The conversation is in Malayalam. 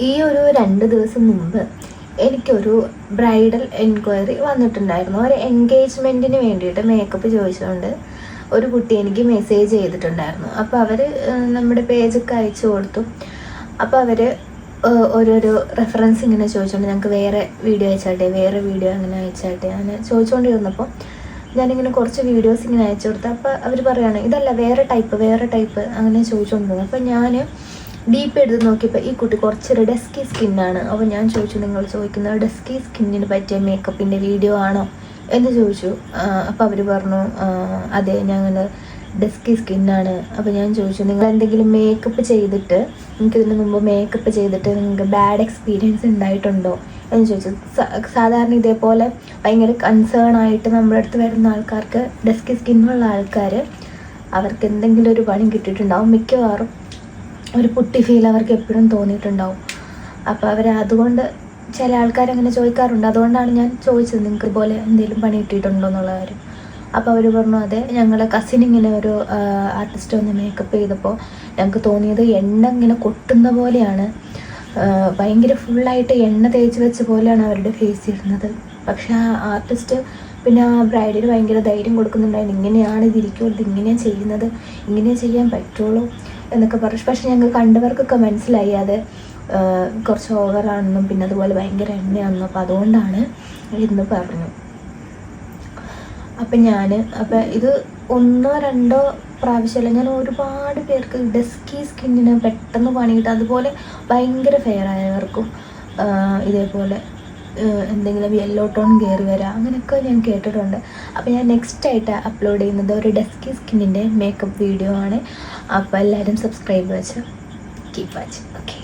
ഈ ഒരു 2 ദിവസം മുമ്പ് എനിക്കൊരു ബ്രൈഡൽ എൻക്വയറി വന്നിട്ടുണ്ടായിരുന്നു. ഒരു എൻഗേജ്മെൻറ്റിന് വേണ്ടിയിട്ട് മേക്കപ്പ് ചോദിച്ചുകൊണ്ട് ഒരു കുട്ടി എനിക്ക് മെസ്സേജ് ചെയ്തിട്ടുണ്ടായിരുന്നു. അപ്പോൾ അവർ നമ്മുടെ പേജൊക്കെ അയച്ചു കൊടുത്തു. അപ്പോൾ അവർ ഓരോരോ റെഫറൻസ് ഇങ്ങനെ ചോദിച്ചുകൊണ്ട് ഞങ്ങൾക്ക് വേറെ വീഡിയോ അങ്ങനെ അയച്ചാട്ടെ അങ്ങനെ ചോദിച്ചുകൊണ്ടിരുന്നപ്പോൾ ഞാനിങ്ങനെ കുറച്ച് വീഡിയോസ് ഇങ്ങനെ അയച്ചു കൊടുത്തു. അപ്പോൾ അവർ പറയുകയാണ് ഇതല്ല വേറെ ടൈപ്പ് അങ്ങനെ ചോദിച്ചുകൊണ്ടിരുന്നു. അപ്പോൾ ഞാൻ ഡീപ്പ് എടുത്ത് നോക്കിയപ്പോൾ ഈ കുട്ടി കുറച്ചൊരു ഡസ്കി സ്കിന്നാണ്. അപ്പോൾ ഞാൻ ചോദിച്ചു, നിങ്ങൾ ചോദിക്കുന്ന ഡസ്കി സ്കിന്നിന് പറ്റിയ മേക്കപ്പിൻ്റെ വീഡിയോ ആണോ എന്ന് ചോദിച്ചു. അപ്പോൾ അവർ പറഞ്ഞു അതെ ഞങ്ങൾ ഡസ്കി സ്കിന്നാണ്. അപ്പോൾ ഞാൻ ചോദിച്ചു, നിങ്ങൾ എന്തെങ്കിലും മേക്കപ്പ് ചെയ്തിട്ട് ഇതിന് മുമ്പ് മേക്കപ്പ് ചെയ്തിട്ട് നിങ്ങൾക്ക് ബാഡ് എക്സ്പീരിയൻസ് ഉണ്ടായിട്ടുണ്ടോ എന്ന് ചോദിച്ചു. സാധാരണ ഇതേപോലെ ഭയങ്കര കൺസേൺ ആയിട്ട് നമ്മുടെ അടുത്ത് വരുന്ന ആൾക്കാർക്ക്, ഡസ്കി സ്കിന്നുള്ള ആൾക്കാർ, അവർക്ക് എന്തെങ്കിലും ഒരു പണി കിട്ടിയിട്ടുണ്ടാവും. മിക്കവാറും ഒരു പുട്ടി ഫീൽ അവർക്ക് എപ്പോഴും തോന്നിയിട്ടുണ്ടാവും. അപ്പോൾ അതുകൊണ്ട് ചില ആൾക്കാരങ്ങനെ ചോദിക്കാറുണ്ട്. അതുകൊണ്ടാണ് ഞാൻ ചോദിച്ചത് നിങ്ങൾക്ക് ഇതുപോലെ എന്തെങ്കിലും പണി കിട്ടിയിട്ടുണ്ടോ എന്നുള്ള കാര്യം. അപ്പോൾ അവർ പറഞ്ഞു അതെ, ഞങ്ങളെ കസിൻ ഇങ്ങനെ ഒരു ആർട്ടിസ്റ്റ് വന്ന് മേക്കപ്പ് ചെയ്തപ്പോൾ ഞങ്ങൾക്ക് തോന്നിയത് എണ്ണ ഇങ്ങനെ കൊട്ടുന്ന പോലെയാണ്, ഭയങ്കര ഫുള്ളായിട്ട് എണ്ണ തേച്ച് വെച്ച പോലെയാണ് അവരുടെ ഫേസ് ഇരുന്നത്. പക്ഷെ ആ ആർട്ടിസ്റ്റ് പിന്നെ ആ ബ്രൈഡിന് ഭയങ്കര ധൈര്യം കൊടുക്കുന്നുണ്ടായിരുന്നു, ഇങ്ങനെയാണ് ഇതിരിക്കുള്ളൂ, ഇങ്ങനെയാണ് ചെയ്യുന്നത്, ഇങ്ങനെ ചെയ്യാൻ പറ്റുള്ളൂ എന്നൊക്കെ പറഞ്ഞു. പക്ഷെ ഞങ്ങൾക്ക് കണ്ടവർക്കൊക്കെ മനസ്സിലായി അത് കുറച്ച് ഓവറാണെന്നും പിന്നെ അതുപോലെ ഭയങ്കര എണ്ണയാണെന്നും. അപ്പോൾ അതുകൊണ്ടാണ് എന്ന് പറഞ്ഞു. അപ്പം ഇത് 1-2 പ്രാവശ്യമല്ല, ഞാൻ ഒരുപാട് പേർക്ക് ഡസ്കി സ്കിന്നിന് പെട്ടെന്ന് പണിയിട്ട് അതുപോലെ ഭയങ്കര ഫെയർ ആയവർക്കും ഇതേപോലെ എന്തെങ്കിലും യെല്ലോ ടോൺ കയറി വരാം അങ്ങനെയൊക്കെ ഞാൻ കേട്ടിട്ടുണ്ട്. അപ്പോൾ ഞാൻ നെക്സ്റ്റായിട്ട് അപ്ലോഡ് ചെയ്യുന്നത് ഒരു ഡസ്കി സ്കിന്നിൻ്റെ മേക്കപ്പ് വീഡിയോ ആണ്. അപ്പോൾ എല്ലാവരും സബ്സ്ക്രൈബ് വെച്ച് കീപ്പ് വാച്ചിങ്. ഓക്കെ.